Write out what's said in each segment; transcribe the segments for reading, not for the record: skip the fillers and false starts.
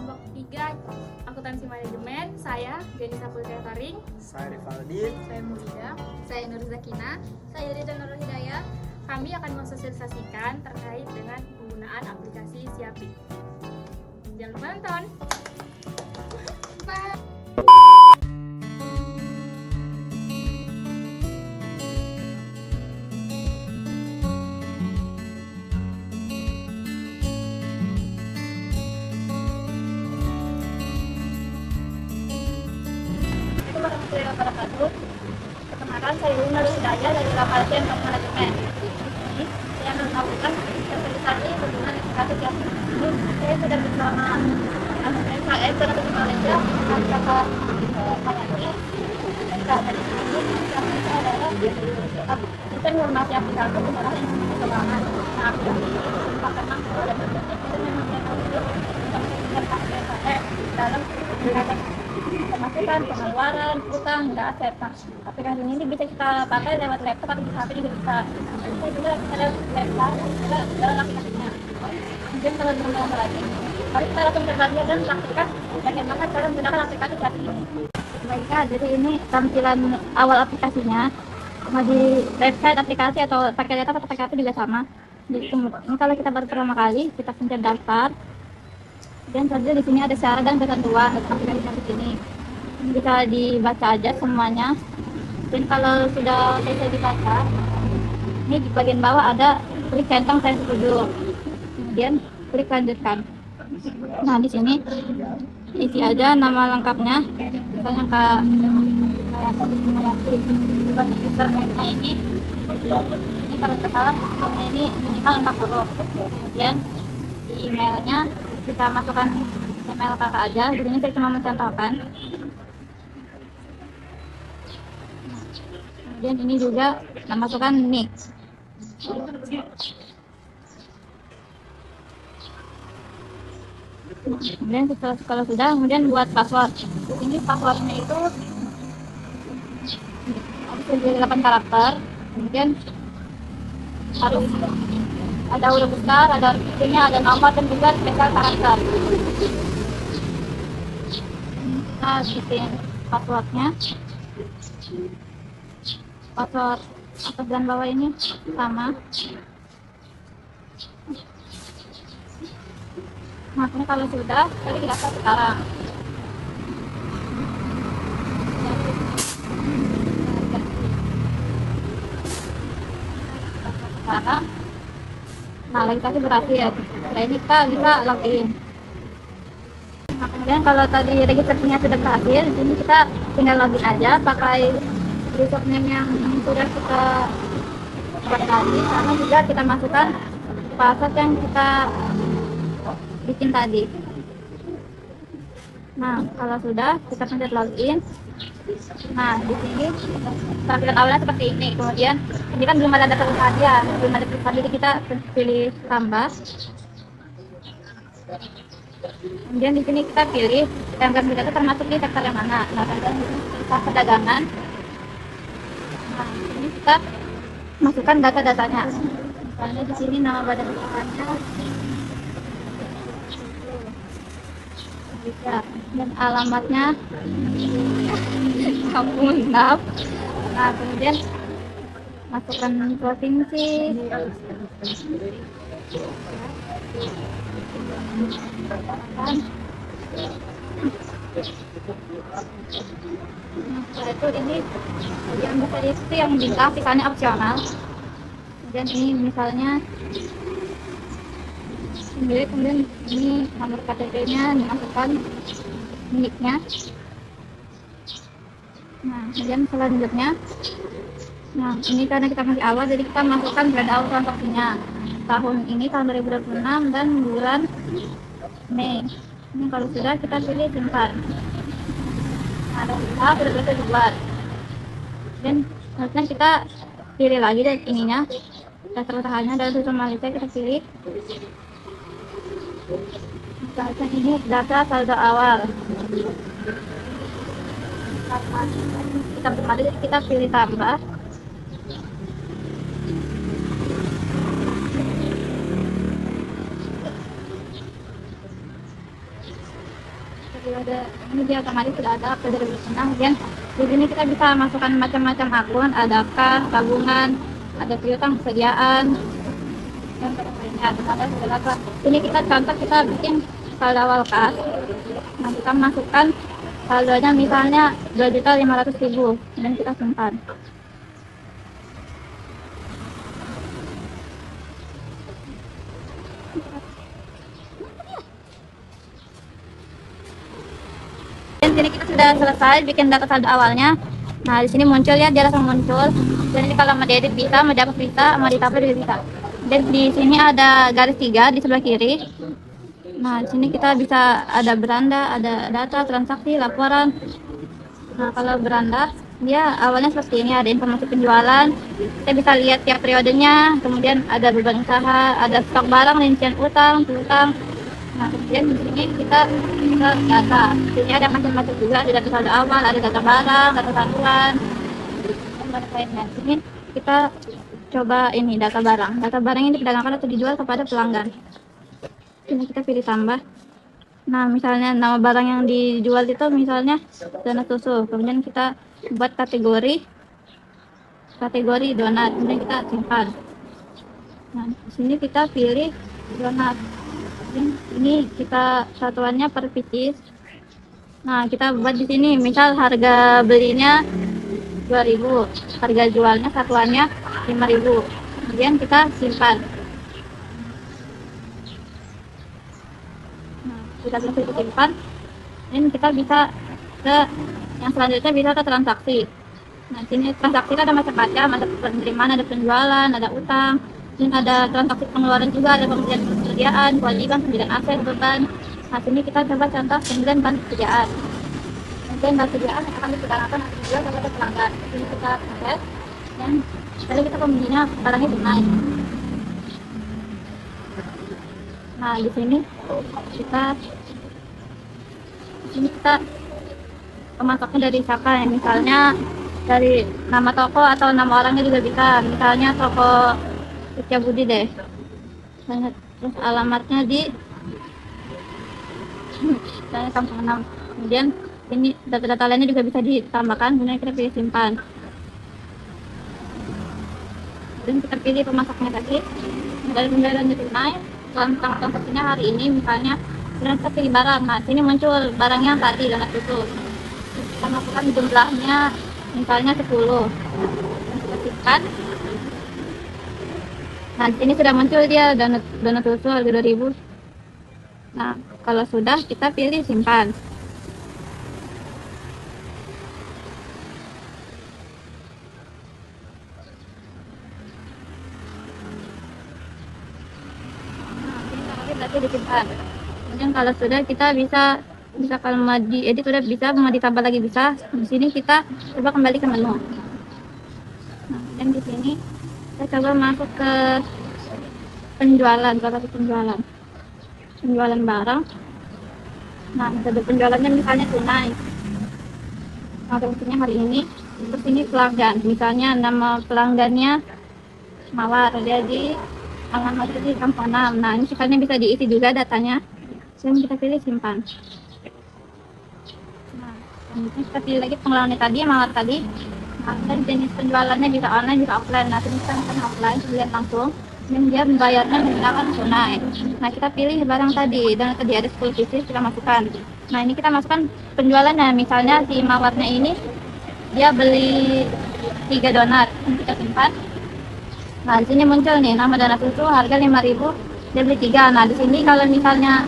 kelompok 3 akuntansi manajemen. Saya Janisa Putri Taring. Saya Rivaldi. Saya Mulia. Saya Nur Zakina. Saya Rida Nur Hidayah. Kami akan mensosialisasikan terkait dengan penggunaan aplikasi Siapik. Jangan lupa nonton. Assalamualaikum warahmatullahi wabarakatuh. Perkenalkan, saya Nur Hidayah dari Fakultas Teknik Manajemen. Ini saya akan melakukan sosialisasi penggunaan aplikasi Siapik. Saya sudah bersama saya sudah bersama Lenda dan kakak Mayani. Dari sini kita adalah kita informasi aplikasi penggunaan perkembangan. Nah, aplikasi ini merupakan makro dan bentuknya itu memang dalam pemasukan, pengeluaran, utang, hingga aset. Nah, aplikasi ini bisa kita pakai lewat laptop atau di HP juga bisa. Kita juga ada laptop dalam aplikasinya. Mungkin kalau belum lagi, mari kita langsung berbagi dan praktikkan bagaimana cara menggunakan aplikasi ini. Baiklah, jadi ini tampilan awal aplikasinya. Mau di website aplikasi atau pakai laptop atau pakai HP juga sama. Jadi ini kalau kita baru pertama kali, kita pencet daftar. Dan saja di sini ada syarat dan ketentuan aplikasi ini. Bisa dibaca aja semuanya. Dan kalau sudah selesai dibaca, ini di bagian bawah ada klik centang saya setuju. Kemudian klik lanjutkan. Nah, di sini isi aja nama lengkapnya. Misalnya kayak internetnya ini kalau salah ini minimal 40. Kemudian di emailnya kita masukkan email kakak aja. Di sini saya cuma mencontohkan. Kemudian ini juga kita masukkan nick. Kemudian kalau sudah, kemudian buat password. Ini passwordnya itu harus jadi 8 karakter. Kemudian harus ada huruf besar, ada artinya, ada nomor dan juga spesial karakter. Nah, bikin passwordnya. Password atas dan bawah ini sama. Nah, ini kalau sudah, jadi kita daftar sekarang. Sekarang, nah registrasi berhasil. Nah, ini kita bisa login. Nah, kemudian kalau tadi registrasinya sudah berhasil, di sini kita tinggal login aja pakai username yang sudah kita buat tadi, sama juga kita masukkan password yang kita bikin tadi. Nah, kalau sudah kita pencet login. Nah, di sini tampilan awalnya seperti ini. Kemudian ini kan belum ada data hadiah, belum ada tulisan, jadi kita pilih tambah. Kemudian di sini kita pilih yang kita termasuk di sektor yang mana. Nah, sektor perdagangan. Nah, ini kita masukkan data-datanya. Misalnya di sini nama badan usahanya, dan alamatnya Kampung Genap. Nah, kemudian masukkan provinsi, nah, setelah itu ini yang bisa diisi yang bintang, misalnya opsional. Kemudian ini misalnya kemudian ini nomor KTP-nya dimasukkan, miliknya. Nah, kemudian selanjutnya, nah ini karena kita masih awal, jadi kita masukkan grade awal transaksinya. Tahun ini tahun 2026 dan bulan Mei. Ini kalau sudah kita pilih simpan. Nah, dan kita sudah selesai dibuat. Dan selanjutnya kita pilih lagi dari ininya, dasar usahanya, dan susun Malaysia kita pilih. Misalnya ini data saldo awal. Kita bermadu, jadi kita pilih tambah. ini dia otomatis sudah ada update dari Senang. Kemudian di sini kita bisa masukkan macam-macam akun, ada kas, tabungan, ada piutang, persediaan, dan lainnya. Ada segala kelas. Ini kita contoh kita bikin saldo awal kas. Nah, kita masukkan saldonya misalnya 2.500.000 dan kita simpan. Dan sini kita sudah selesai bikin data saldo awalnya. Nah, di sini muncul ya, dia langsung muncul. Dan ini kalau mau diedit bisa, mau dihapus bisa, mau ditambah juga bisa. Dan di sini ada garis 3 di sebelah kiri. Nah, di sini kita bisa ada beranda, ada data, transaksi, laporan. Nah, kalau beranda, dia awalnya seperti ini, ada informasi penjualan. Kita bisa lihat tiap periodenya, kemudian ada beban usaha, ada stok barang, rincian utang, piutang. Nah, kemudian di sini kita bisa data. Di sini ada macam-macam juga, ada data saldo awal, ada data barang, data satuan, dan data lainnya. Di sini kita coba ini data barang. Data barang ini diperdagangkan atau dijual kepada pelanggan. Ini kita pilih tambah. Nah, misalnya nama barang yang dijual itu misalnya donat susu. Kemudian kita buat kategori donat. Kemudian kita simpan. Nah, di sini kita pilih donat. Ini kita satuannya per pieces. Nah, kita buat di sini misal harga belinya 2.000, harga jualnya satuannya 5.000. Kemudian kita simpan. Kita bisa simpan, dan kita bisa ke yang selanjutnya, bisa ke transaksi. Nah, sini transaksi ada macam-macam, ada penerimaan, ada penjualan, ada utang, dan ada transaksi pengeluaran juga, ada pembelian persediaan, kewajiban, pembelian aset, beban. Nah, sini kita coba contoh pembelian bahan persediaan. Pembelian bahan persediaan akan diperdagangkan atau dijual kepada pelanggan. Ini kita proses, dan lalu kita pembelinya barangnya tunai. Nah, di sini kita pemasoknya dari siapa ya, misalnya dari nama toko atau nama orangnya juga bisa, misalnya toko Setiabudi deh. Terus alamatnya di misalnya Kampung 6. Kemudian ini data-data lainnya juga bisa ditambahkan, kemudian kita pilih simpan. Dan kita pilih pemasoknya tadi, dari pembayarannya tunai, transaksinya hari ini misalnya. Kemudian kita pilih barang. Nah, sini muncul barangnya tadi donat susu. Kita masukkan jumlahnya misalnya 10. Kita simpan. Nah, sini sudah muncul dia donat susu harga 2.000. Nah, kalau sudah kita pilih simpan. Nah, berarti disimpan. Kemudian kalau sudah kita bisa kalau mau diedit sudah bisa, mau ditambah lagi bisa. Di sini kita coba kembali ke menu. Nah, dan di sini kita coba masuk ke penjualan, penjualan barang. Nah, metode penjualannya misalnya tunai. Nah, misalnya hari ini, terus ini pelanggan, misalnya nama pelanggannya Mawar, dia di alamat di Kampung 6. Nah, ini sisanya bisa diisi juga datanya. Dan kita pilih simpan. Nah, selanjutnya kita pilih lagi pengelolaan tadi, Mawar tadi. Nah, dan jenis penjualannya bisa online, bisa offline. Nah, ini kita offline, lihat langsung. Dan dia membayarnya menggunakan tunai. Nah, kita pilih barang tadi, dan tadi ada 10 pieces, kita masukkan. Nah, ini kita masukkan penjualannya. Misalnya si Mawarnya ini dia beli 3 donat, kita simpan. Nah, di sini muncul nih nama donat susu harga 5.000, dia beli 3. Nah, di sini kalau misalnya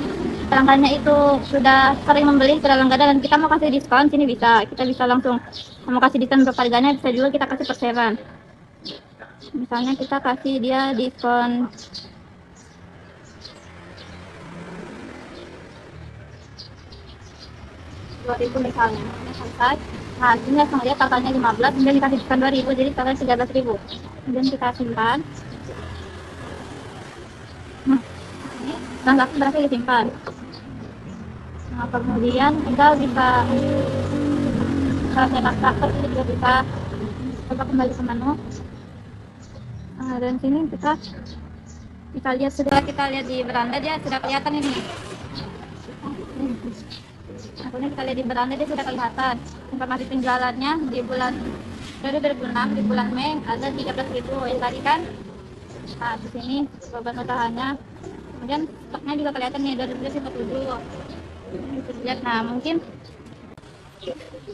pelanggannya itu sudah sering membeli, sudah langganan, dan kita mau kasih diskon, sini bisa. Kita bisa langsung mau kasih diskon berapa harganya, bisa juga kita kasih persenan. Misalnya kita kasih dia diskon 2.000 misalnya. Selesai. Nah, ini langsung lihat totalnya 15, kemudian dikasih diskon 2.000, jadi totalnya 13.000. Kemudian kita simpan. Nah, ini transaksi berhasil disimpan. Nah, kemudian kita bisa cetak traktor, ini juga bisa. Coba kembali ke menu. Nah, dan sini kita lihat, sudah kita lihat di beranda, dia sudah kelihatan ini. Kemudian kita lihat di beranda dia sudah kelihatan informasi penjualannya di bulan dari 2006 di bulan Mei ada 13.000 yang tadi kan. Nah, di sini beban usahanya. Kemudian stoknya juga kelihatan nih 2007. Bisa dilihat. Nah, mungkin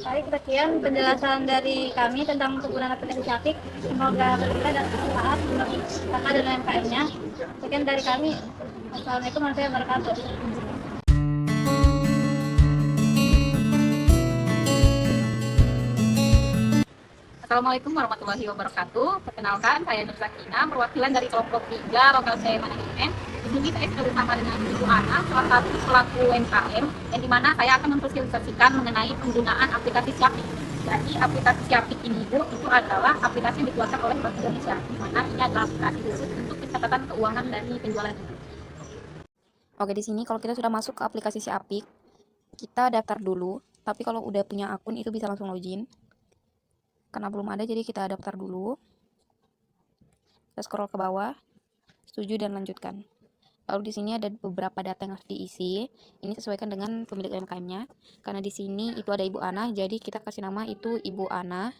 baik, sekian penjelasan dari kami tentang penggunaan aplikasi Shopee. Semoga berguna dan bermanfaat bagi kakak dan UMKM-nya. Sekian dari kami. Assalamualaikum warahmatullahi wabarakatuh. Assalamualaikum warahmatullahi wabarakatuh. Perkenalkan, saya Nur Sakina, perwakilan dari kelompok 3 Lokal Saya Manajemen. Di sini saya sudah bersama dengan Ibu Ana, salah satu pelaku UMKM, yang dimana saya akan memsosialisasikan mengenai penggunaan aplikasi Shopee. Jadi aplikasi Shopee ini itu adalah aplikasi yang dikeluarkan oleh Bank Indonesia, di mana ini adalah aplikasi khusus untuk pencatatan keuangan dari penjualan. Oke, di sini kalau kita sudah masuk ke aplikasi Shopee, kita daftar dulu. Tapi kalau udah punya akun itu bisa langsung login. Karena belum ada, jadi kita daftar dulu. Kita scroll ke bawah, setuju dan lanjutkan. Lalu di sini ada beberapa data yang harus diisi. Ini sesuaikan dengan pemilik UMKM-nya. Karena di sini itu ada Ibu Ana, jadi kita kasih nama itu Ibu Ana.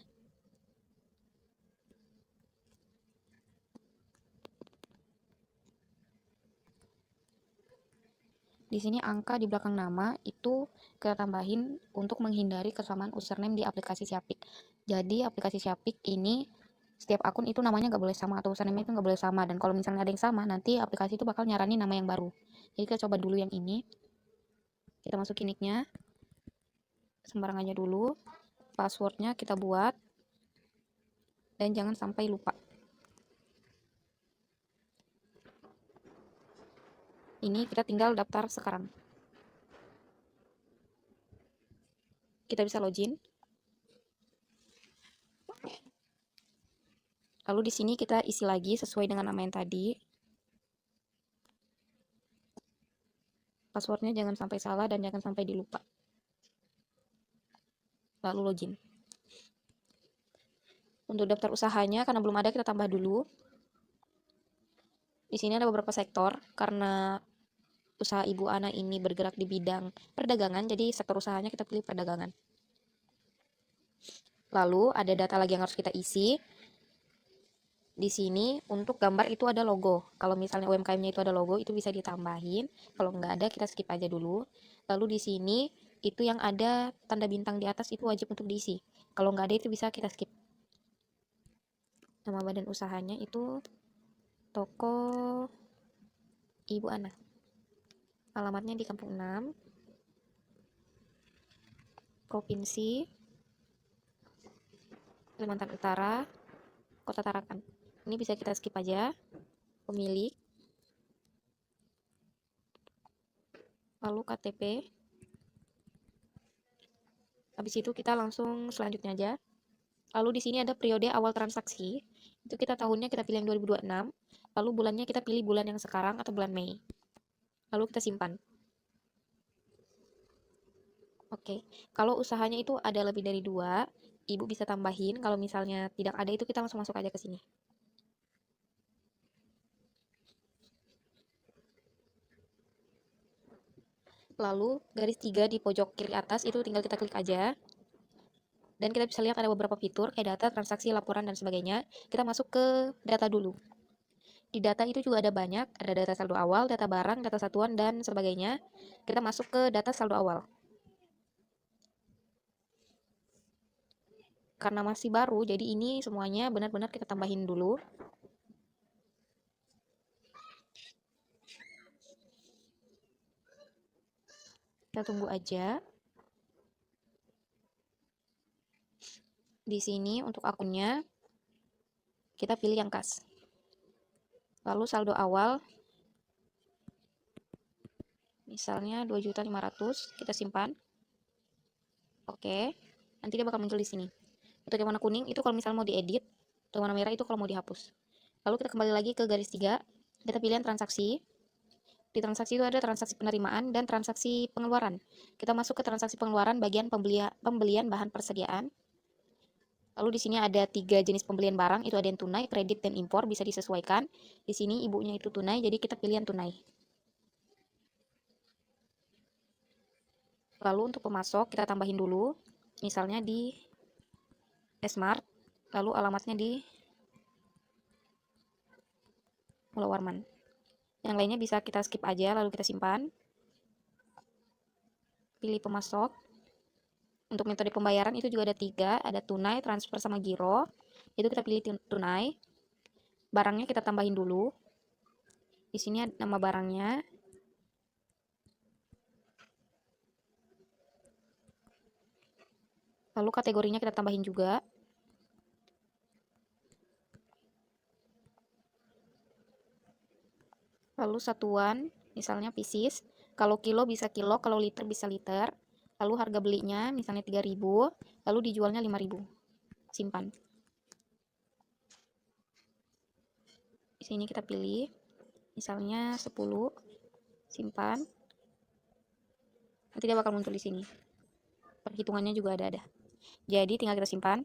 Di sini angka di belakang nama itu kita tambahin untuk menghindari kesamaan username di aplikasi Shopee. Jadi aplikasi Shopee ini setiap akun itu namanya nggak boleh sama atau username itu nggak boleh sama. Dan kalau misalnya ada yang sama, nanti aplikasi itu bakal nyaranin nama yang baru. Jadi kita coba dulu yang ini. Kita masukin nicknya, sembarang aja dulu. Passwordnya kita buat. Dan jangan sampai lupa. Ini kita tinggal daftar sekarang. Kita bisa login. Lalu di sini kita isi lagi sesuai dengan nama yang tadi. Passwordnya jangan sampai salah dan jangan sampai dilupa. Lalu login. Untuk daftar usahanya, karena belum ada, kita tambah dulu. Di sini ada beberapa sektor, karena usaha Ibu Ana ini bergerak di bidang perdagangan, jadi sektor usahanya kita pilih perdagangan. Lalu ada data lagi yang harus kita isi. Di sini untuk gambar itu ada logo. Kalau misalnya UMKM-nya itu ada logo, itu bisa ditambahin. Kalau nggak ada, kita skip aja dulu. Lalu di sini itu yang ada tanda bintang di atas itu wajib untuk diisi. Kalau nggak ada itu bisa kita skip. Nama badan usahanya itu Toko Ibu Ana. Alamatnya di Kampung 6, Provinsi Kalimantan Utara, Kota Tarakan. Ini bisa kita skip aja. Pemilik, lalu KTP. Habis itu kita langsung selanjutnya aja. Lalu di sini ada periode awal transaksi. Itu kita tahunnya kita pilih yang 2026. Lalu bulannya kita pilih bulan yang sekarang atau bulan Mei. Lalu kita simpan. Oke, kalau usahanya itu ada lebih dari 2, Ibu bisa tambahin. Kalau misalnya tidak ada, itu kita langsung masuk aja ke sini. Lalu garis 3 di pojok kiri atas itu tinggal kita klik aja. Dan kita bisa lihat ada beberapa fitur kayak data, transaksi, laporan, dan sebagainya. Kita masuk ke data dulu. Di data itu juga ada banyak, ada data saldo awal, data barang, data satuan, dan sebagainya. Kita masuk ke data saldo awal. Karena masih baru, jadi ini semuanya benar-benar kita tambahin dulu. Kita tunggu aja. Di sini untuk akunnya, kita pilih yang kas. Lalu saldo awal, misalnya 2.500.000, kita simpan. Oke, nanti dia bakal muncul di sini. Untuk yang warna kuning itu kalau misalnya mau diedit, untuk warna merah itu kalau mau dihapus. Lalu kita kembali lagi ke garis 3, kita pilih yang transaksi. Di transaksi itu ada transaksi penerimaan dan transaksi pengeluaran. Kita masuk ke transaksi pengeluaran bagian pembelian bahan persediaan. Lalu di sini ada 3 jenis pembelian barang, itu ada yang tunai, kredit, dan impor, bisa disesuaikan. Di sini ibunya itu tunai, jadi kita pilih yang tunai. Lalu untuk pemasok kita tambahin dulu, misalnya di Smart, lalu alamatnya di Mula Warman. Yang lainnya bisa kita skip aja, lalu kita simpan. Pilih pemasok. Untuk metode pembayaran itu juga ada 3, ada tunai, transfer, sama giro. Itu kita pilih tunai. Barangnya kita tambahin dulu. Di sini ada nama barangnya. Lalu kategorinya kita tambahin juga. Lalu satuan, misalnya pieces. Kalau kilo bisa kilo, kalau liter bisa liter. Lalu harga belinya misalnya 3.000, lalu dijualnya 5.000. Simpan. Di sini kita pilih misalnya 10, simpan. Nanti dia bakal muncul di sini. Perhitungannya juga ada. Jadi tinggal kita simpan.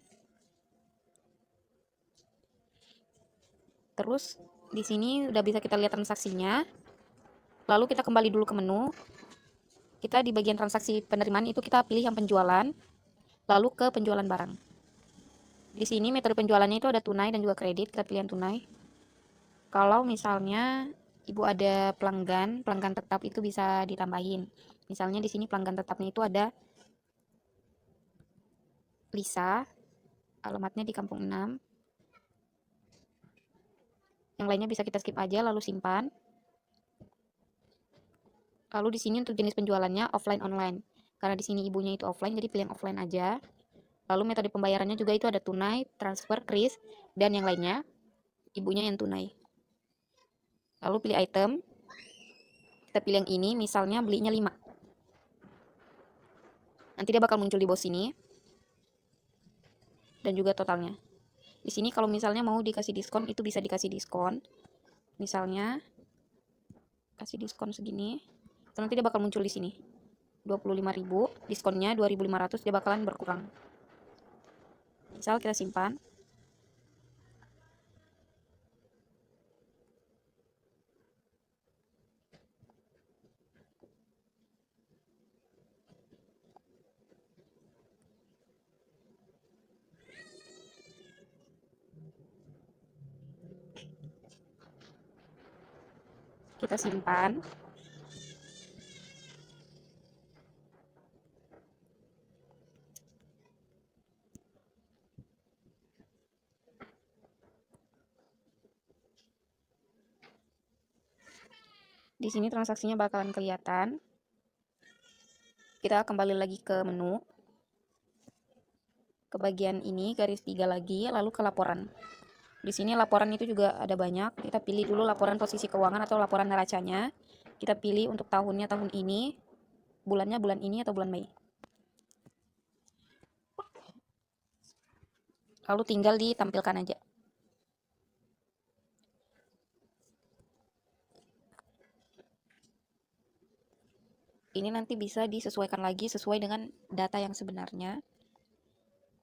Terus di sini udah bisa kita lihat transaksinya. Lalu kita kembali dulu ke menu. Kita di bagian transaksi penerimaan itu kita pilih yang penjualan, lalu ke penjualan barang. Di sini metode penjualannya itu ada tunai dan juga kredit, kita pilih yang tunai. Kalau misalnya ibu ada pelanggan tetap itu bisa ditambahin. Misalnya di sini pelanggan tetapnya itu ada Lisa, alamatnya di Kampung 6. Yang lainnya bisa kita skip aja lalu simpan. Lalu di sini untuk jenis penjualannya offline online. Karena di sini ibunya itu offline, jadi pilih yang offline aja. Lalu metode pembayarannya juga itu ada tunai, transfer, kris, dan yang lainnya. Ibunya yang tunai. Lalu pilih item. Kita pilih yang ini, misalnya belinya 5. Nanti dia bakal muncul di bawah sini. Dan juga totalnya. Di sini kalau misalnya mau dikasih diskon, itu bisa dikasih diskon. Misalnya kasih diskon segini. Nanti dia bakal muncul di sini. 25.000, diskonnya 2.500, dia bakalan berkurang. Misal kita simpan. Kita simpan. Di sini transaksinya bakalan kelihatan. Kita kembali lagi ke menu. Ke bagian ini garis 3 lagi, lalu ke laporan. Di sini laporan itu juga ada banyak. Kita pilih dulu laporan posisi keuangan atau laporan neracanya. Kita pilih untuk tahunnya tahun ini, bulannya bulan ini atau bulan Mei. Lalu tinggal ditampilkan aja. Ini nanti bisa disesuaikan lagi sesuai dengan data yang sebenarnya.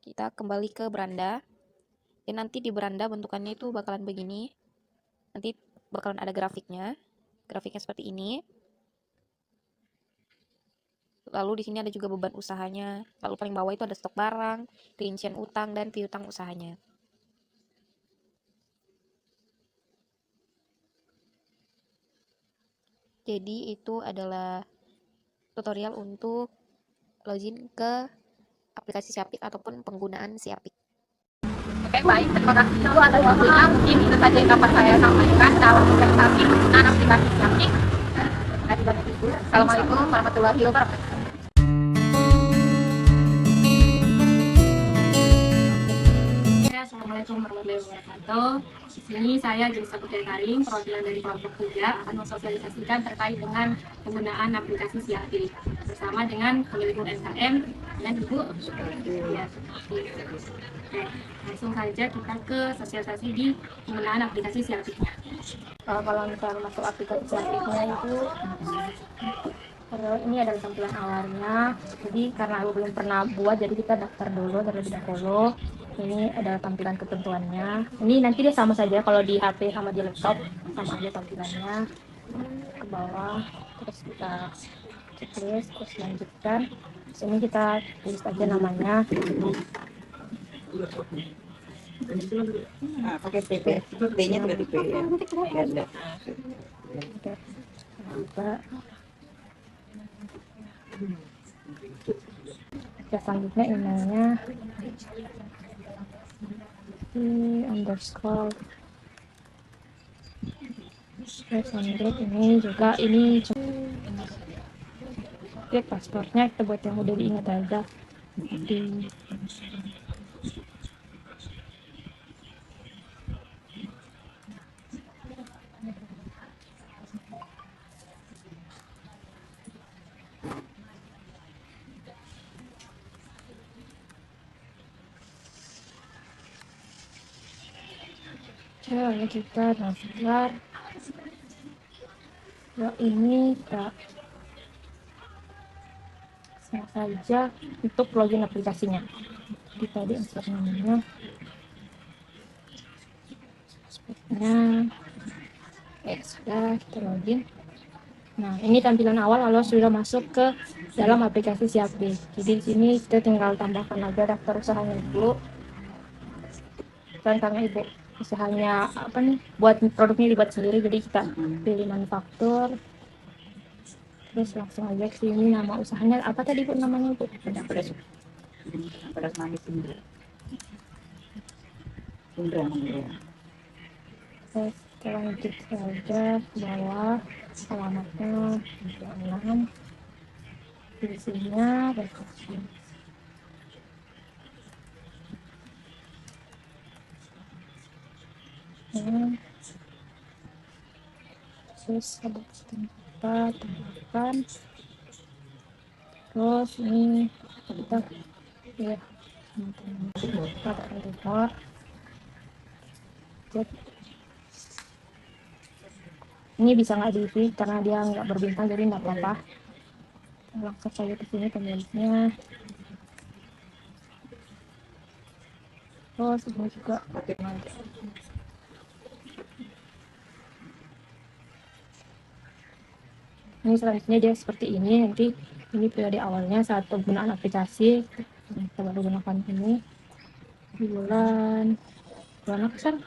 Kita kembali ke beranda. Dan nanti di beranda bentukannya itu bakalan begini. Nanti bakalan ada grafiknya. Grafiknya seperti ini. Lalu di sini ada juga beban usahanya. Lalu paling bawah itu ada stok barang, rincian utang, dan piutang usahanya. Jadi itu adalah tutorial untuk login ke aplikasi Siapik ataupun penggunaan Siapik. Oke, baik. Terima kasih dulu atas waktunya. Mungkin itu saja yang dapat saya sampaikan dalam presentasi penggunaan aplikasi Siapik. Assalamualaikum warahmatullahi wabarakatuh. Assalamualaikum warahmatullahi wabarakatuh. Di sini saya Julissa Putri-Karim, perwakilan dari kelompok 3 akan mensosialisasikan terkait dengan penggunaan aplikasi Siapik bersama dengan pemilik UMKM dan Ibu. Ya, oke, langsung saja kita ke sosialisasi di penggunaan aplikasi Siapiknya. Kalau misalnya masuk aplikasi Siapiknya itu ini adalah tampilan awalnya. Jadi karena aku belum pernah buat, jadi kita daftar dulu terlebih dahulu. Ini adalah tampilan ketentuannya. Ini nanti dia sama saja kalau di HP sama di laptop, sama aja tampilannya. Ke bawah, terus kita checklist, terus lanjutkan. Sini kita tulis aja namanya. Pakai PP, D-nya berarti P ya. Ganda. Oke. Coba. Ya, selanjutnya emailnya underscore ini juga ini. Oke, paspornya kita buat yang udah diingat aja di ya kita daftar. Ya ini Kak, saja untuk login aplikasinya. Kita di insert namanya, sudah kita login. Nah, ini tampilan awal kalau sudah masuk ke dalam aplikasi Siapdi. Jadi di sini kita tinggal tambahkan aja daftar usahanya dulu. Dan karena ibu usahanya apa nih, buat produknya dibuat sendiri, jadi kita pilih manufaktur. Terus langsung aja ke sini, nama usahanya apa tadi Bu namanya Bu? Pedas manis Indra. Indra. Terus kita lanjut saja ke bawah, alamatnya 36, isinya berkasih. Terus ada tempat tambahkan. Terus ini kita ya pada editor. Ini bisa nggak di karena dia nggak berbintang, jadi nggak apa-apa. Langsung saja ke sini pemiliknya. Terus ini juga ini selanjutnya dia seperti ini. Nanti ini periode awalnya saat penggunaan aplikasi, kita baru gunakan ini di bulan apa sekarang?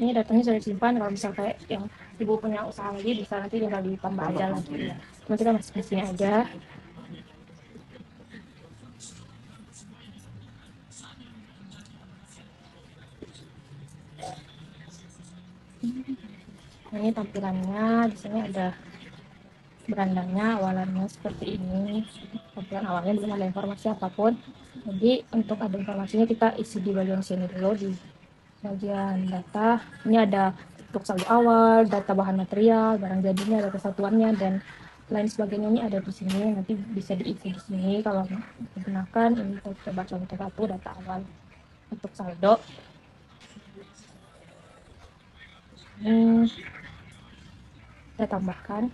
Ini datanya sudah disimpan. Kalau misal kayak yang ibu punya usaha lagi, bisa nanti tinggal ditambah aja lagi. Cuma kita masuk di sini aja. Ini tampilannya, di sini ada berandanya, awalannya seperti ini. Tampilan awalnya belum ada informasi apapun. Jadi untuk ada informasinya kita isi di bagian sini dulu, di bagian data. Ini ada untuk saldo awal, data bahan material, barang jadinya, data satuannya, dan lain sebagainya. Ini ada di sini, nanti bisa diisi di sini kalau digunakan. Ini kita coba contoh satu, data awal untuk saldo. Kita tambahkan.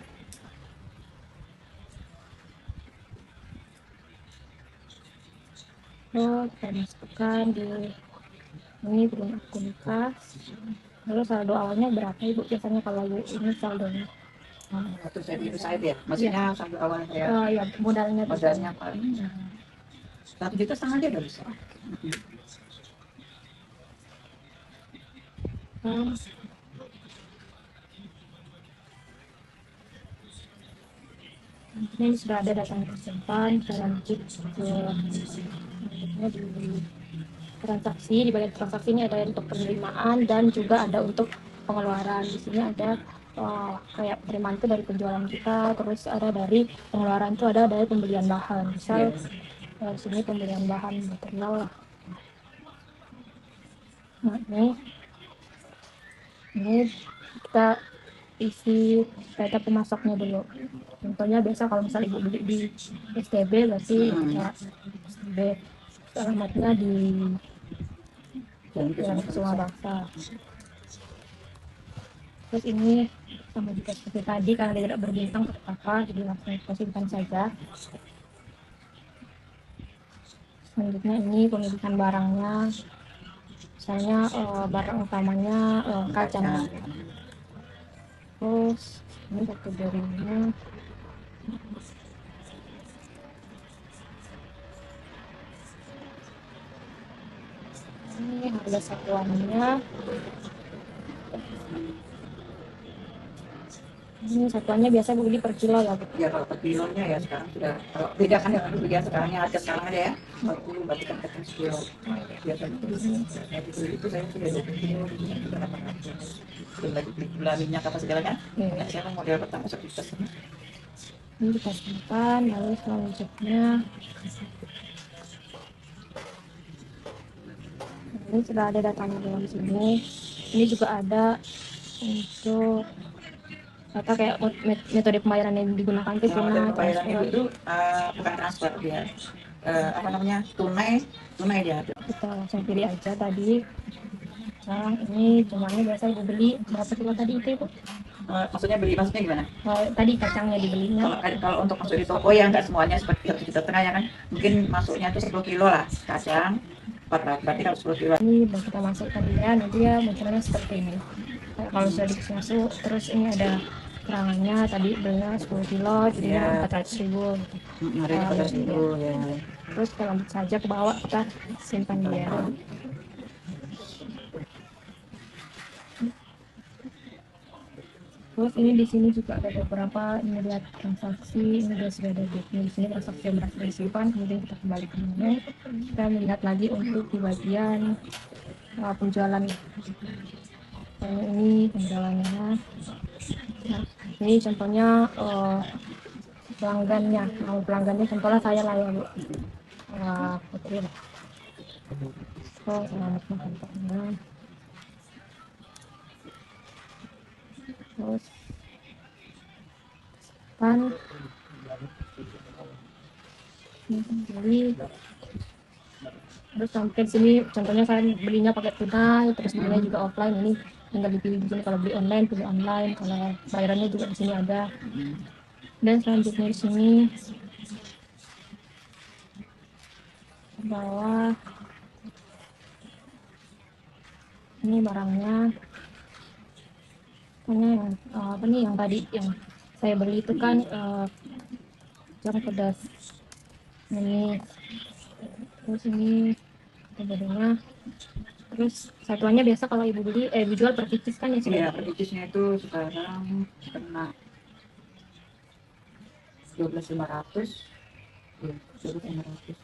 Kita masukkan di ini belum akun kas. Lalu saldo awalnya berapa ibu biasanya kalau ini saldonya? Itu saya ya, maksudnya sampai awal saya. Ya modalnya Paling 1,5 juta aja udah bisa. Ini sudah ada datanya tersimpan. Kita lanjut ke di transaksi. Di bagian transaksi ini ada untuk penerimaan dan juga ada untuk pengeluaran. Di sini ada kayak penerimaan itu dari penjualan kita, terus ada dari pengeluaran itu ada dari pembelian bahan. Misal di sini pembelian bahan material. Nah, ini kita isi data pemasoknya dulu. Contohnya biasa kalau misalnya ibu beli di STB, berarti kita STB, alamatnya di Jalan Kusuma Bakti. Terus ini sama juga seperti tadi, karena dia tidak berbintang apa, jadi langsung kita simpan saja. Selanjutnya ini pemilihan barangnya, misalnya barang utamanya kacang. Terus ini kategorinya ini harga satuannya, ini satuannya biasa beli per kilo ya Bu. Ya kalau per kilonya ya sekarang sudah, kalau beda kan dengan dulu ya, sekarang yang harga sekarang ada ya 40, berarti kan kacang sekilo biasanya itu saya sudah 20 kilo sudah 800, belum lagi beli gula minyak apa segala kan. Nah sekarang model pertama seperti itu. Ini kita simpan. Lalu selanjutnya ini sudah ada datanya dalam sini. Ini juga ada untuk data kayak metode pembayaran yang digunakan itu Nah, tunai, pembayaran transfer. itu bukan transfer dia, apa namanya, tunai dia. Kita langsung pilih aja tadi. Nah, ini cumannya biasa ibu beli berapa kilo tadi itu ibu? Maksudnya gimana? Tadi kacangnya dibelinya. Kalau untuk masuk di toko ya nggak semuanya seperti harus kita tengah ya kan, mungkin masuknya itu 10 kilo lah kacang 400, berarti kalau 10 kilo Ini udah kita masukkan dia, nanti ya munculnya seperti ini. Kalau sudah dikasih masuk, terus ini ada keterangannya tadi belinya 10 kilo, jadi Iya. 400.000. hari ini pada dulu ya. Terus kita lanjut saja ke bawah, kita simpan dia. Terus ini di sini juga ada beberapa, ini lihat transaksi, ini dia sudah ada date-nya di sini, transaksi yang berhasil disimpan. Kemudian kita kembali ke menu, kita melihat lagi untuk di bagian penjualan. Ini penjualannya. Nah, ini contohnya pelanggannya. Mau pelanggannya contohnya saya lah ya Bu. Putri lah. So, selamat contohnya. Terus kan beli, terus sampai sini contohnya saya belinya pakai tunai, terus belinya juga offline. Ini tinggal dipilih di sini, kalau beli online pilih online, kalau bayarannya juga di sini ada. Dan selanjutnya di sini ke bawah ini barangnya. Yang apa nih yang tadi yang saya beli itu kan yang pedas ini, terus ini bedanya. Terus satuannya biasa kalau ibu beli ibu jual per pieces kan ya? Iya, percisnya itu sekarang kena 12.500. Ya, 12.500.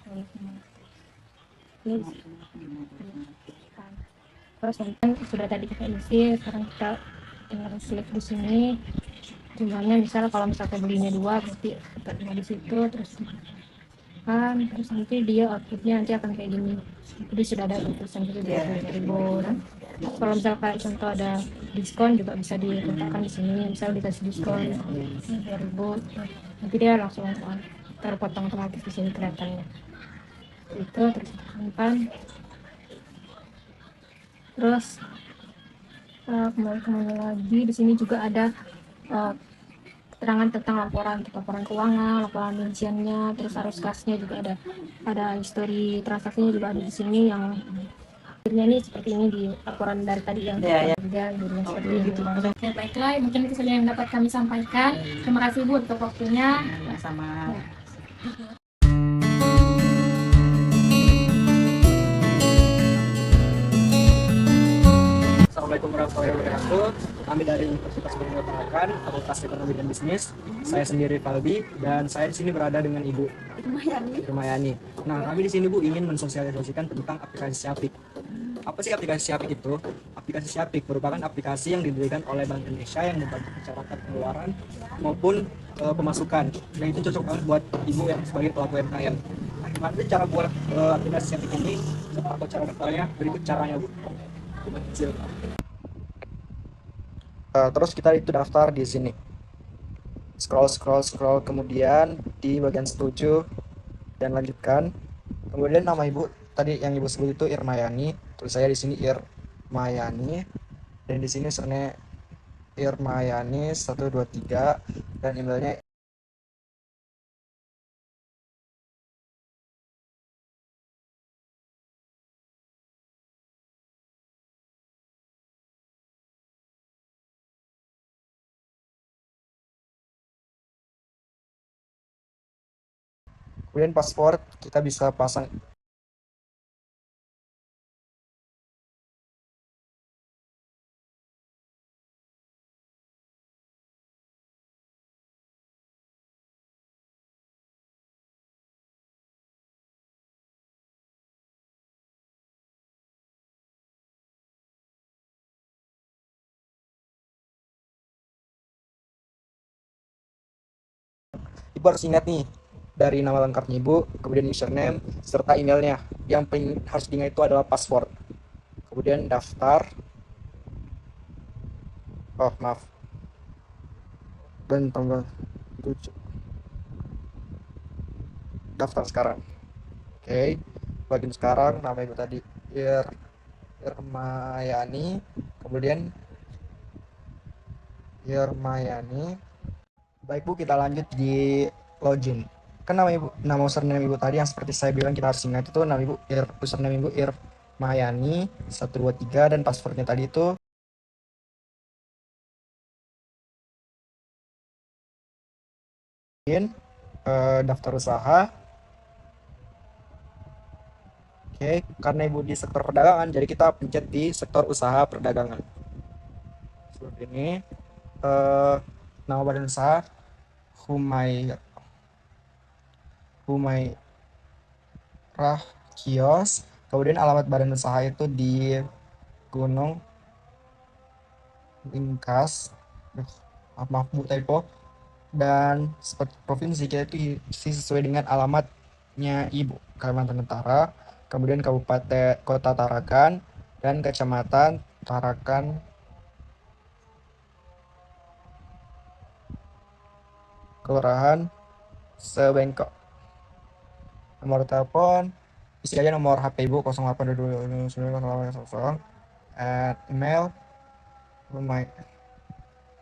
Terus kan sudah tadi kita isi, sekarang kita tinggal select di sini jumlahnya. Misal kalau misalnya belinya 2 berarti dapat 5 di situ, terus kan terus nanti dia outputnya nanti akan kayak gini. Jadi sudah ada tulisan gitu 20.000 kan. Kalau misalnya kayak contoh ada diskon juga bisa diletakkan di sini, misal dikasih diskon 2.000, nanti dia langsung terpotong otomatis di sini kelihatannya. Itu terus simpan. Terus kembali lagi di sini juga ada keterangan tentang laporan keuangan, laporan rinciannya, terus arus kasnya juga ada histori transaksinya juga ada di sini. Yang akhirnya ini seperti ini di laporan dari tadi yang seperti itu. Ya, baiklah, mungkin itu saja yang dapat kami sampaikan. Terima kasih Bu untuk waktunya. Sama. Assalamualaikum warahmatullahi wabarakatuh. Kami dari Universitas Pendidikan, Fakultas Ekonomi dan Bisnis. Saya sendiri Faldi dan saya di sini berada dengan Ibu Irmayani. Nah, kami di sini Bu ingin mensosialisasikan tentang aplikasi Syapik. Apa sih aplikasi Syapik itu? Aplikasi Syapik merupakan aplikasi yang didirikan oleh Bank Indonesia yang membantu mencatatkan pengeluaran maupun pemasukan. Dan itu cocok banget buat Ibu yang sebagai pelaku UMKM. Nah, gimana sih cara buat aplikasi Syapik ini? Atau cara daftarnya? Berikut caranya Bu. Terus kita itu daftar di sini, scroll kemudian di bagian setuju dan lanjutkan. Kemudian nama ibu tadi yang ibu sebut itu Irmayani, terus saya di sini Irmayani, dan di sini sone Irmayani 123 dan emailnya Kemudian password kita bisa pasang Ibu harus ingat nih dari nama lengkapnya Ibu, kemudian username serta emailnya. Yang harus diingat itu adalah password. Kemudian daftar. Oh, maaf. Dan tanggal 7. Daftar sekarang. Oke. Login sekarang, nama Ibu tadi Irmayani. Kemudian Irmayani. Baik Bu, kita lanjut di login. Kan nama username Ibu tadi yang seperti saya bilang kita harus ingat itu nama Ibu username Ibu Irmayani 123 dan passwordnya tadi itu daftar usaha. Oke, karena Ibu di sektor perdagangan, jadi kita pencet di sektor usaha perdagangan. Seperti ini. Nama badan usaha Humairah Kios. Kemudian alamat badan usaha itu di Gunung Lingkas. Maaf Bu, typo. Dan seperti provinsi kita itu isi sesuai dengan alamatnya Ibu, Kalimantan Utara, kemudian Kabupaten Kota Tarakan, dan Kecamatan Tarakan, Kelurahan Sebengkok. Nomor telepon isi aja nomor HP Ibu 0822 email rumah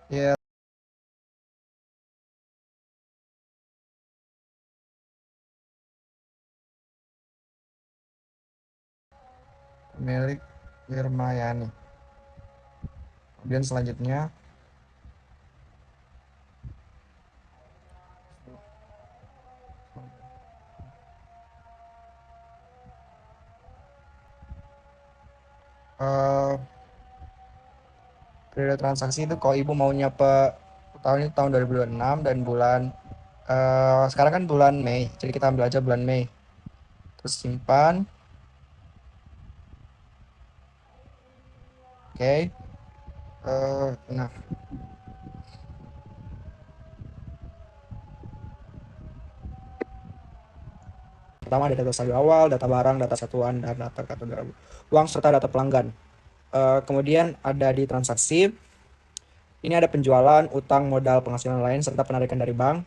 ya milik Wirmayani. Kemudian selanjutnya periode transaksi itu kalau Ibu maunya tahun ini tahun 2026 dan bulan sekarang kan bulan Mei, jadi kita ambil aja bulan Mei, terus simpan. Oke. Nah, pertama ada data saldo awal, data barang, data satuan, dan data kategori uang serta data pelanggan. Kemudian ada di transaksi, ini ada penjualan, utang, modal, penghasilan lain, serta penarikan dari bank.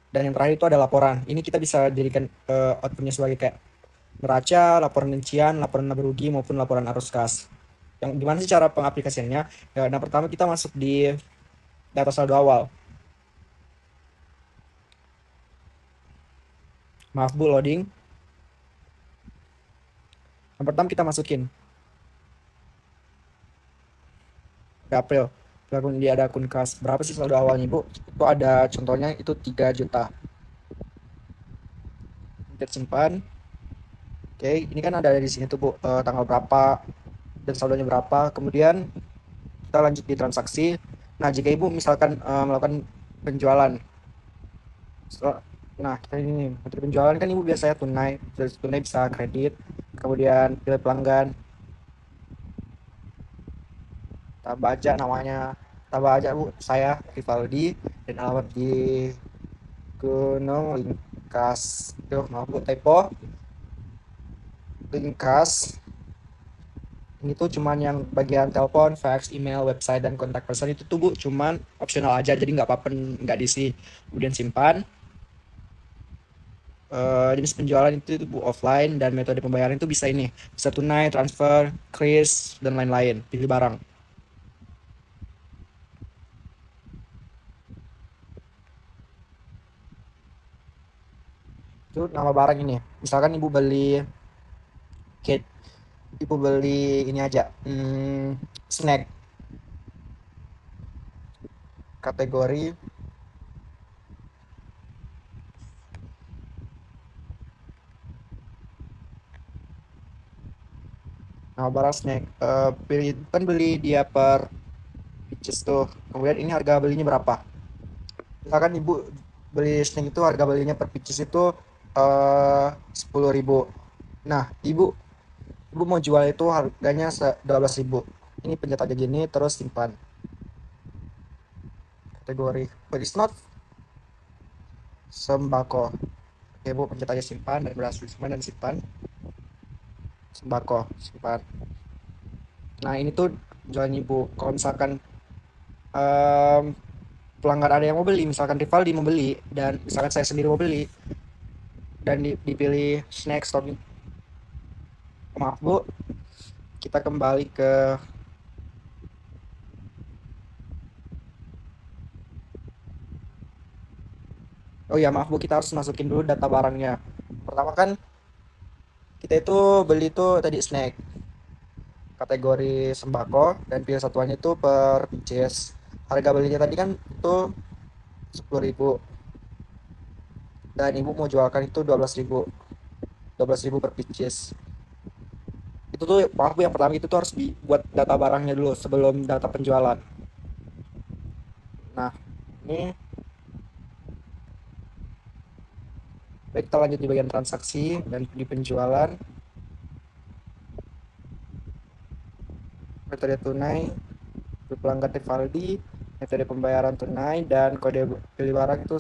Dan yang terakhir itu ada laporan. Ini kita bisa jadikan outputnya sebagai kayak neraca, laporan rincian, laporan laba rugi, maupun laporan arus kas. Yang gimana sih cara pengaplikasiannya? Ya, nah pertama kita masuk di data saldo awal. Maaf Bu, loading. Yang pertama kita masukin ke April. Dia ada akun kas. Berapa sih saldo awalnya Bu? Itu ada contohnya itu 3 juta. Kita simpan. Oke, ini kan ada di sini tuh Bu, tanggal berapa dan saldonya berapa. Kemudian kita lanjut di transaksi. Nah, jika Ibu misalkan melakukan penjualan, nah kita ini untuk penjualan kan Ibu biasanya tunai, tunai bisa kredit, kemudian pilih pelanggan, tambah aja namanya, tambah aja Bu, saya Rivaldi dan alamat di Gunung Lingkas. Maaf Bu, typo. Lingkas. Ini tuh cuman yang bagian telepon, fax, email, website, dan kontak person itu tuh Bu cuman opsional aja, jadi nggak apa-apa nggak diisi. Kemudian simpan. Jenis penjualan itu Bu offline, dan metode pembayaran itu bisa ini, bisa tunai, transfer, kris, dan lain-lain. Pilih barang. Itu nama barang ini. Misalkan Ibu beli cake, Ibu beli ini aja, snack. Kategori Nah, barang snack, pilih kan beli dia per pieces tuh. Kemudian ini harga belinya berapa? Misalkan ibu beli snack itu harga belinya per pieces itu 10.000. Nah, ibu mau jual itu harganya 12.000. Ini pencet aja gini terus simpan. Kategori but it's not sembako. Oke, ibu pencet aja simpan dan berhasil simpan dan simpan. Sembako simpan. Nah, ini tuh jualan ibu. Kalau misalkan pelanggan ada yang mau beli, misalkan Rivaldi mau beli dan misalkan saya sendiri mau beli dan dipilih snack store, maaf bu, kita kembali ke oh ya maaf bu, kita harus masukin dulu data barangnya. Pertama kan kita itu beli itu tadi snack kategori sembako dan pilih satuannya itu per pieces. Harga belinya tadi kan itu 10.000 dan ibu mau jualkan itu 12.000 per pieces. Itu tuh maaf bu, yang pertama itu tuh harus dibuat data barangnya dulu sebelum data penjualan. Nah, ini baik, kita lanjut di bagian transaksi dan di penjualan. Metode tunai, pelanggan Rivaldi, metode pembayaran tunai, dan kode pilih barang itu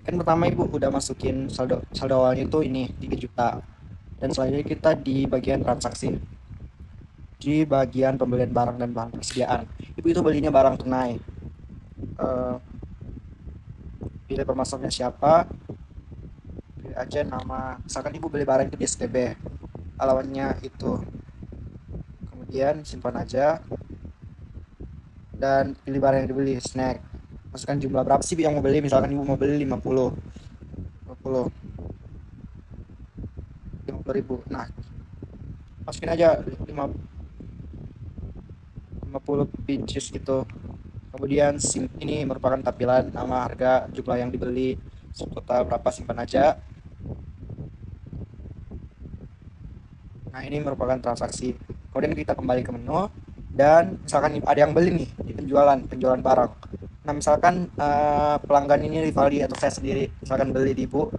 kan pertama ibu udah masukin saldo awalnya itu ini 3 juta, dan selanjutnya kita di bagian transaksi, di bagian pembelian barang dan bahan persediaan. Ibu itu belinya barang tunai. Pilih pemasoknya siapa, pilih aja nama, misalkan ibu beli barang itu di STB, alamatnya itu, kemudian simpan aja dan pilih barang yang dibeli, snack, masukkan jumlah berapa sih yang mau beli, misalkan ibu mau beli 50 ribu. Nah, masukin aja 50 pieces gitu. Kemudian ini merupakan tampilan, nama, harga, jumlah yang dibeli, total berapa, simpan aja. Nah, ini merupakan transaksi. Kemudian kita kembali ke menu dan misalkan ada yang beli nih di penjualan barang. Nah, misalkan pelanggan ini Rivaldi atau saya sendiri misalkan beli di ibu,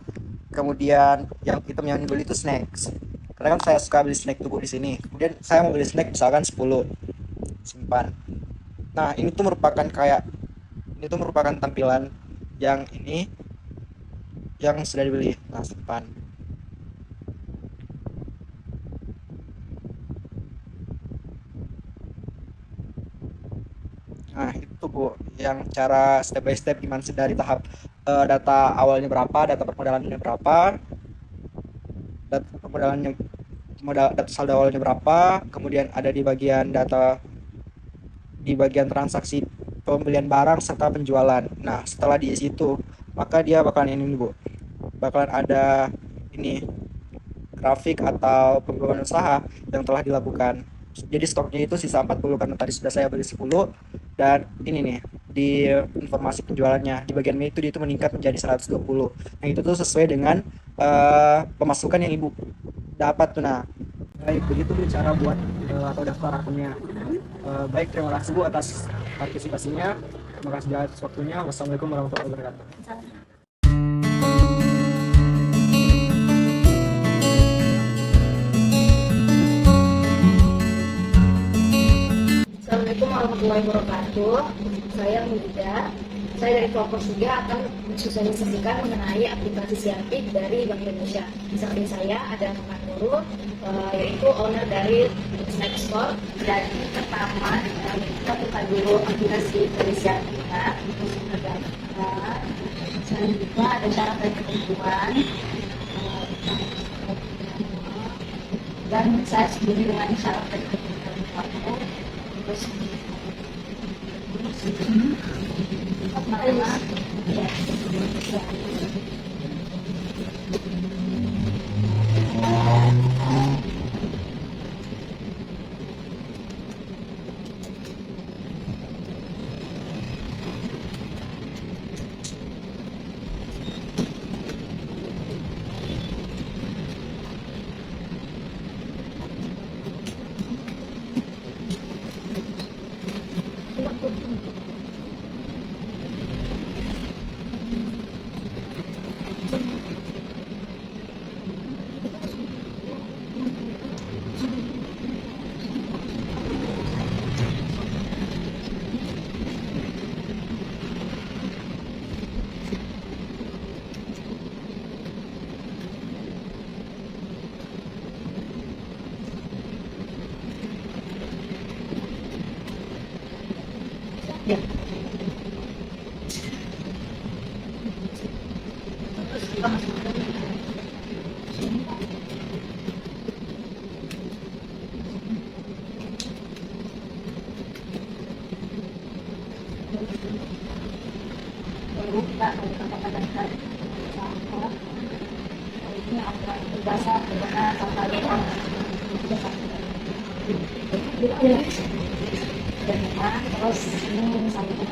kemudian yang item yang dibeli itu snacks. Karena kan saya suka beli snack tuh bu di sini. Kemudian saya mau beli snack misalkan 10, simpan. Nah, ini tuh merupakan tampilan yang ini yang sudah dibeli. Nah, simpan. Nah, itu bu yang cara step by step gimana sih dari tahap data awalnya berapa, data permodalannya berapa, data saldo awalnya berapa, kemudian ada di bagian data di bagian transaksi pembelian barang serta penjualan. Nah, setelah di situ maka dia bakalan ini bu, bakalan ada ini grafik atau pengembangan usaha yang telah dilakukan. Jadi stoknya itu sisa 40 karena tadi sudah saya beli 10, dan ini nih di informasi penjualannya di bagian itu dia itu meningkat menjadi 120. Nah, itu tuh sesuai dengan pemasukan yang ibu dapat tuh. Nah, baik, begitu cara buat atau daftar akunnya. Baik, terima kasih bu atas partisipasinya. Terima kasih atas waktunya. Wassalamualaikum warahmatullahi wabarakatuh. Assalamualaikum warahmatullahi wabarakatuh. Saya Muda. Saya dari kelompok 3 akan mensosialisasikan mengenai aplikasi Siapik dari Bank Indonesia. Di samping saya ada Muhammad Nurul, yaitu owner dari Snack Store. Dan pertama kita buka dulu aplikasi dari Siapik. Selanjutnya ada syarat dan ketentuan. Dan saya sendiri dengan syarat dan ketentuan. Terus pertama, ya. Terus ini misalnya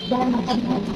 jangan makan binatang.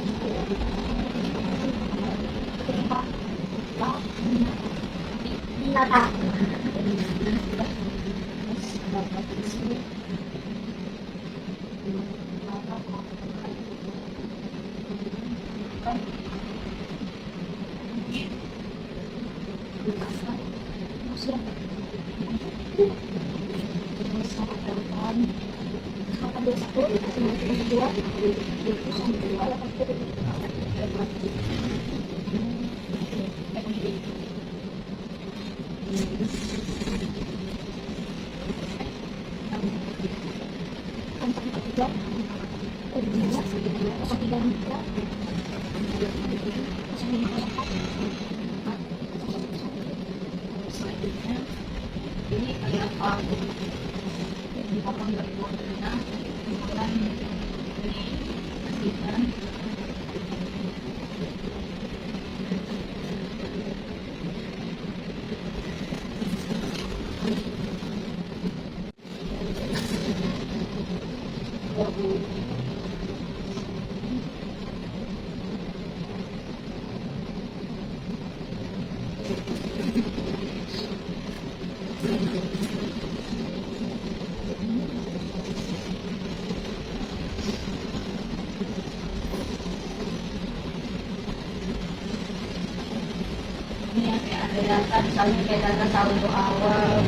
Ini yang kayak ada data, misalnya kayak data saldo awal.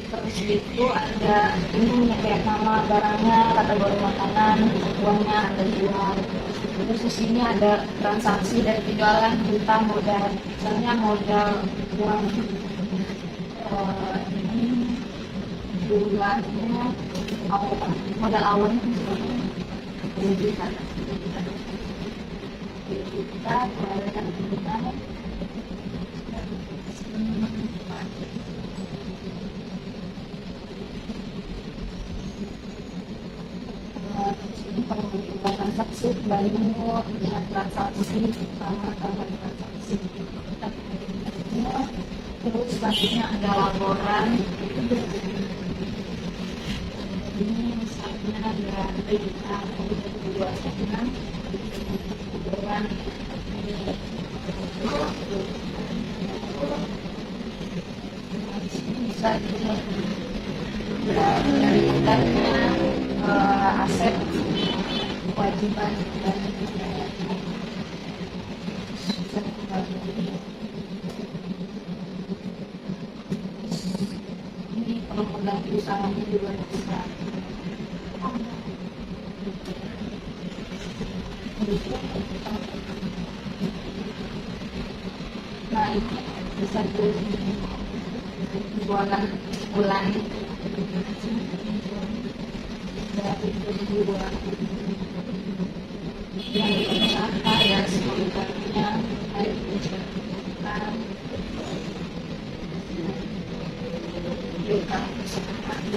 Terus itu ada ini kayak nama barangnya, kategori makanan, uangnya ada jual. Terus di sini ada transaksi dari penjualan berupa modal, misalnya modal uang ini bulannya modal awalnya kita maksud balikmu dengan transaksi sama transaksi terus selanjutnya ada laporan ini misalnya dari kita dua segmen dengan bisa dari aset kewajiban dan ini pemegang usahanya juga bisa nah ini bisa jualan bulan dari jualan yang apa ya sebenarnya harus diceritakan juga kesempatan